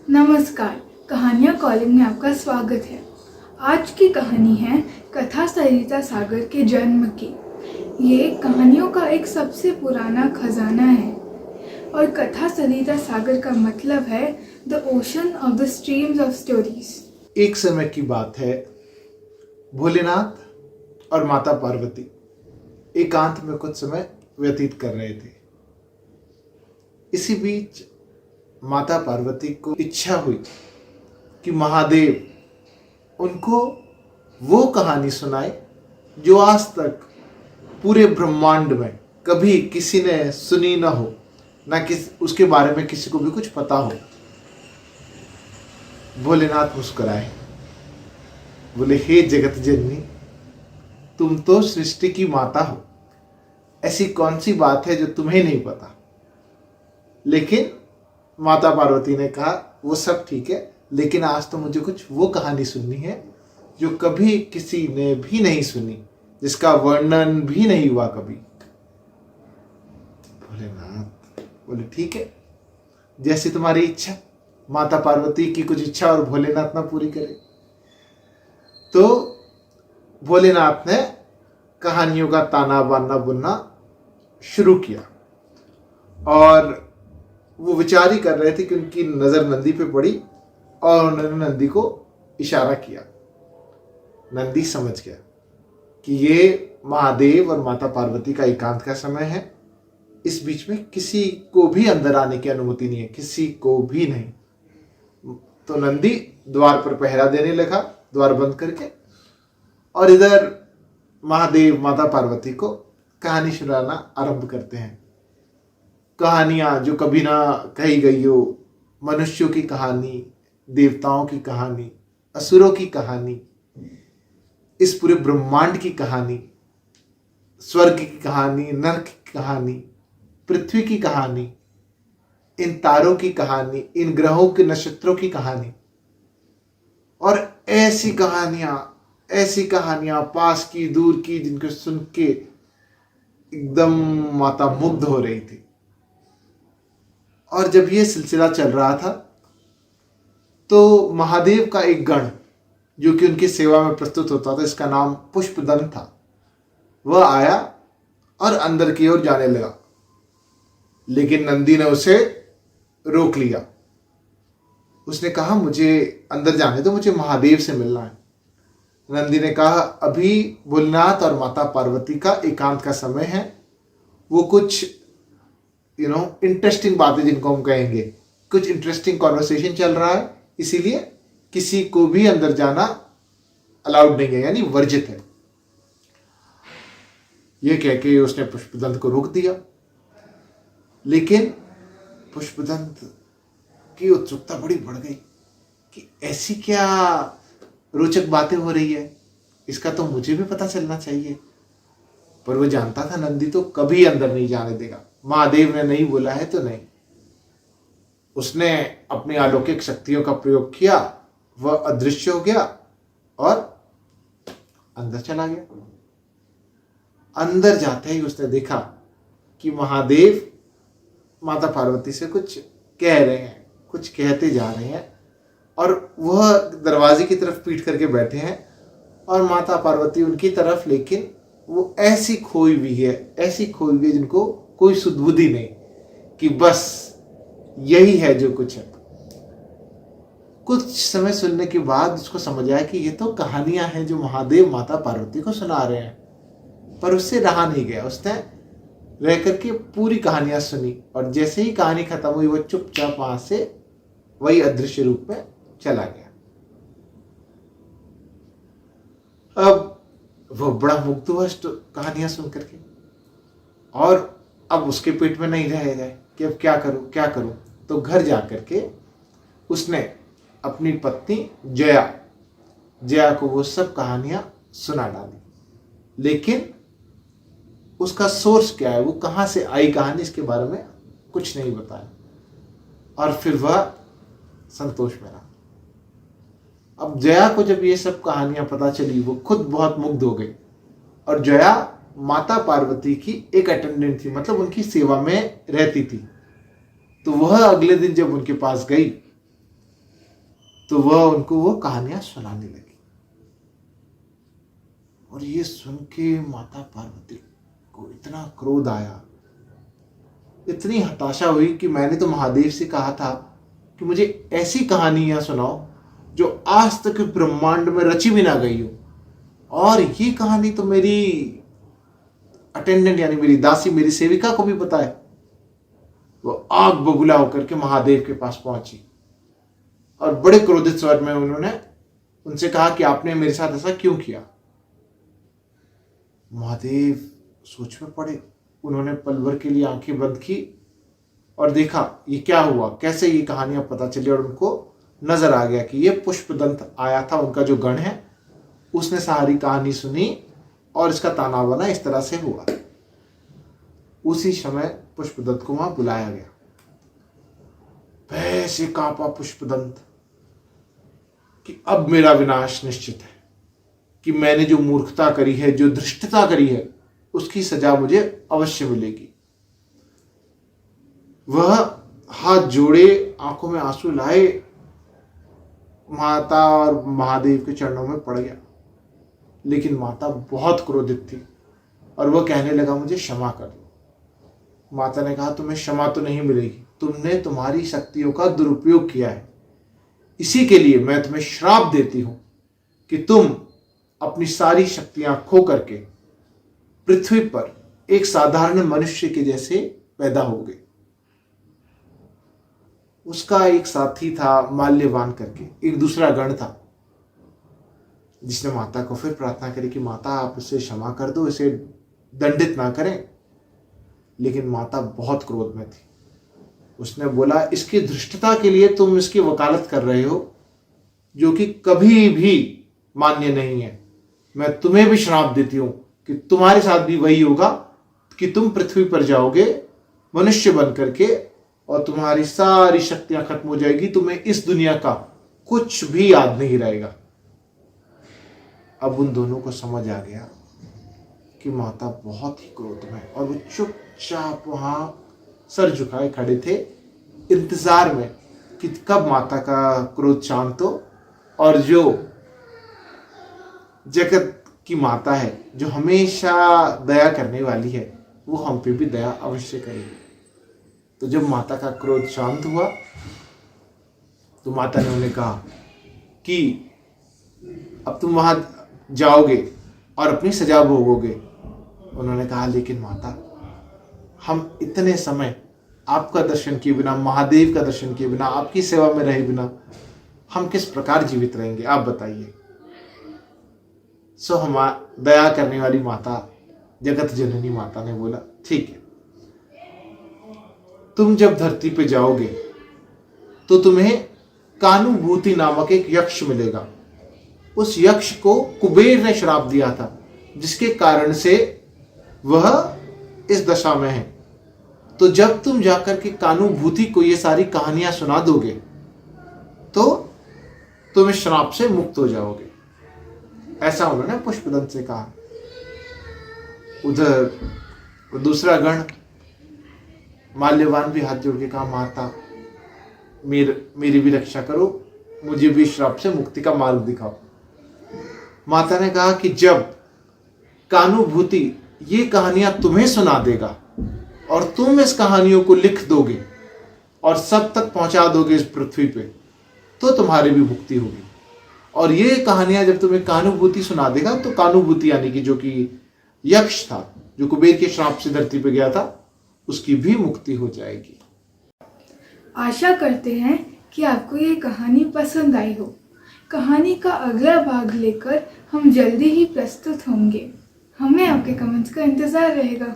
नमस्कार, कहानियाँ कॉलिंग में आपका स्वागत है। आज की कहानी है कथा सरिता सागर के जन्म की। ये कहानियों का एक सबसे पुराना खजाना है और कथा सरिता सागर का मतलब है the ocean of the streams of stories. एक समय की बात है, भोलेनाथ और माता पार्वती एकांत में कुछ समय व्यतीत कर रहे थे। इसी बीच माता पार्वती को इच्छा हुई कि महादेव उनको वो कहानी सुनाए जो आज तक पूरे ब्रह्मांड में कभी किसी ने सुनी ना हो, ना उसके बारे में किसी को भी कुछ पता हो। भोलेनाथ मुस्कुराए, बोले, हे जगत जननी, तुम तो सृष्टि की माता हो, ऐसी कौन सी बात है जो तुम्हें नहीं पता। लेकिन माता पार्वती ने कहा, वो सब ठीक है, लेकिन आज तो मुझे कुछ वो कहानी सुननी है जो कभी किसी ने भी नहीं सुनी, जिसका वर्णन भी नहीं हुआ कभी। भोलेनाथ बोले, ठीक है, जैसी तुम्हारी इच्छा। माता पार्वती की कुछ इच्छा और भोलेनाथ ना पूरी करे तो भोलेनाथ ने कहानियों का ताना बाना बुनना शुरू किया। और वो विचार ही कर रहे थे कि उनकी नजर नंदी पे पड़ी और उन्होंने नंदी को इशारा किया। नंदी समझ गया कि ये महादेव और माता पार्वती का एकांत का समय है, इस बीच में किसी को भी अंदर आने की अनुमति नहीं है, किसी को भी नहीं। तो नंदी द्वार पर पहरा देने लगा, द्वार बंद करके, और इधर महादेव माता पार्वती को कहानी सुनाना आरंभ करते हैं। कहानियां जो कभी ना कही गई हो, मनुष्यों की कहानी, देवताओं की कहानी, असुरों की कहानी, इस पूरे ब्रह्मांड की कहानी, स्वर्ग की कहानी, नरक की कहानी, पृथ्वी की कहानी, इन तारों की कहानी, इन ग्रहों के नक्षत्रों की कहानी, और ऐसी कहानियां पास की दूर की, जिनको सुन के एकदम माता मुग्ध हो रही थी। और जब ये सिलसिला चल रहा था तो महादेव का एक गण जो कि उनकी सेवा में प्रस्तुत होता था, इसका नाम पुष्पदंत था, वह आया और अंदर की ओर जाने लगा। लेकिन नंदी ने उसे रोक लिया। उसने कहा, मुझे अंदर जाने दो, मुझे महादेव से मिलना है। नंदी ने कहा, अभी भोलेनाथ और माता पार्वती का एकांत का समय है, वो कुछ इंटरेस्टिंग बातें, जिनको हम कहेंगे, कुछ इंटरेस्टिंग कॉन्वर्सेशन चल रहा है, इसीलिए किसी को भी अंदर जाना अलाउड नहीं है, यानी वर्जित है। यह कह के उसने पुष्पदंत को रोक दिया। लेकिन पुष्पदंत की उत्सुकता बड़ी बढ़ गई कि ऐसी क्या रोचक बातें हो रही है, इसका तो मुझे भी पता चलना चाहिए। पर वो जानता था नंदी तो कभी अंदर नहीं जाने देगा, महादेव ने नहीं बोला है तो नहीं। उसने अपनी अलौकिक शक्तियों का प्रयोग किया, वह अदृश्य हो गया और अंदर चला गया। अंदर जाते ही उसने देखा कि महादेव माता पार्वती से कुछ कह रहे हैं, कुछ कहते जा रहे हैं, और वह दरवाजे की तरफ पीठ करके बैठे हैं और माता पार्वती उनकी तरफ, लेकिन वो ऐसी खोई हुई है जिनको कोई सुधबुद्धि नहीं, कि बस यही है जो कुछ है। कुछ समय सुनने के बाद उसको समझ आया कि ये तो कहानियां हैं जो महादेव माता पार्वती को सुना रहे हैं। पर उससे रहा नहीं गया, उसने रह करके पूरी कहानियां सुनी, और जैसे ही कहानी खत्म हुई वो चुपचाप वहां से वही अदृश्य रूप में चला गया। अब वो बड़ा मुग्ध हुआ कहानियां सुन करके, और अब उसके पेट में नहीं रह जाए कि अब क्या करूं। तो घर जा करके उसने अपनी पत्नी जया को वो सब कहानियां सुना डाली। लेकिन उसका सोर्स क्या है, वो कहां से आई कहानी, इसके बारे में कुछ नहीं बताया। और फिर वह संतोष में रहा। अब जया को जब ये सब कहानियां पता चली, वो खुद बहुत मुग्ध हो गई। और जया माता पार्वती की एक अटेंडेंट थी, मतलब उनकी सेवा में रहती थी। तो वह अगले दिन जब उनके पास गई तो वह उनको वो कहानियां सुनाने लगी। और ये सुन के माता पार्वती को इतना क्रोध आया, इतनी हताशा हुई कि मैंने तो महादेव से कहा था कि मुझे ऐसी कहानियां सुनाओ जो आज तक ब्रह्मांड में रची भी ना गई हो, और ये कहानी तो मेरी अटेंडेंट यानी मेरी दासी, मेरी सेविका को भी पता है। वो आग बबूला होकर के महादेव के पास पहुंची और बड़े क्रोधित स्वर में उन्होंने उनसे कहा कि आपने मेरे साथ ऐसा क्यों किया। महादेव सोच में पड़े। उन्होंने पल भर के लिए आंखें बंद की और देखा ये क्या हुआ, कैसे ये कहानियां पता चली, और उनको नजर आ गया कि ये पुष्पदंत आया था, उनका जो गण है, उसने सारी कहानी सुनी और इसका ताना बाना इस तरह से हुआ। उसी समय पुष्पदंत को वहां बुलाया गया। भय से कांपा पुष्पदंत कि अब मेरा विनाश निश्चित है, कि मैंने जो मूर्खता करी है, जो धृष्टता करी है, उसकी सजा मुझे अवश्य मिलेगी। वह हाथ जोड़े, आंखों में आंसू लाए, माता और महादेव के चरणों में पड़ गया। लेकिन माता बहुत क्रोधित थी और वह कहने लगा मुझे क्षमा कर दो। माता ने कहा तुम्हें क्षमा तो नहीं मिलेगी, तुमने तुम्हारी शक्तियों का दुरुपयोग किया है, इसी के लिए मैं तुम्हें श्राप देती हूं कि तुम अपनी सारी शक्तियां खो करके पृथ्वी पर एक साधारण मनुष्य के जैसे पैदा होगे। उसका एक साथी था माल्यवान करके, एक दूसरा गण था, जिसने माता को फिर प्रार्थना करी कि माता आप इसे क्षमा कर दो, इसे दंडित ना करें। लेकिन माता बहुत क्रोध में थी। उसने बोला इसकी धृष्टता के लिए तुम इसकी वकालत कर रहे हो, जो कि कभी भी मान्य नहीं है। मैं तुम्हें भी श्राप देती हूं कि तुम्हारे साथ भी वही होगा कि तुम पृथ्वी पर जाओगे मनुष्य बन करके और तुम्हारी सारी शक्तियां खत्म हो जाएगी, तुम्हें इस दुनिया का कुछ भी याद नहीं रहेगा। अब उन दोनों को समझ आ गया कि माता बहुत ही क्रोध में, और वो चुपचाप वहां सर झुकाए खड़े थे इंतजार में कि कब माता का क्रोध शांत हो और जो जगत की माता है, जो हमेशा दया करने वाली है, वो हम पे भी दया अवश्य करेगी। तो जब माता का क्रोध शांत हुआ तो माता ने उन्हें कहा कि अब तुम वहां जाओगे और अपनी सजा भोगोगे। उन्होंने कहा लेकिन माता, हम इतने समय आपका दर्शन किए बिना, महादेव का दर्शन किए बिना, आपकी सेवा में रहे बिना हम किस प्रकार जीवित रहेंगे, आप बताइए। सो हम दया करने वाली माता, जगत जननी माता ने बोला ठीक है, तुम जब धरती पे जाओगे तो तुम्हें कानुभूति नामक एक यक्ष मिलेगा। उस यक्ष को कुबेर ने श्राप दिया था, जिसके कारण से वह इस दशा में है। तो जब तुम जाकर के कानुभूति को ये सारी कहानियां सुना दोगे तो तुम इस श्राप से मुक्त हो जाओगे। ऐसा उन्होंने पुष्पदंत से कहा। उधर दूसरा गण माल्यवान भी हाथ जोड़ के कहा माता मेरी भी रक्षा करो, मुझे भी श्राप से मुक्ति का मार्ग दिखाओ। माता ने कहा कि जब कानुभूति ये कहानियां तुम्हें सुना देगा और तुम इस कहानियों को लिख दोगे और सब तक पहुंचा दोगे इस पृथ्वी पे, तो तुम्हारी भी मुक्ति होगी। और ये कहानियां जब तुम्हें कानुभूति सुना देगा तो कानुभूति यानी कि जो कि यक्ष था, जो कुबेर के श्राप से धरती पे गया था, उसकी भी मुक्ति हो जाएगी। आशा करते हैं कि आपको ये कहानी पसंद आई हो। कहानी का अगला भाग लेकर हम जल्दी ही प्रस्तुत होंगे। हमें आपके कमेंट्स का इंतज़ार रहेगा।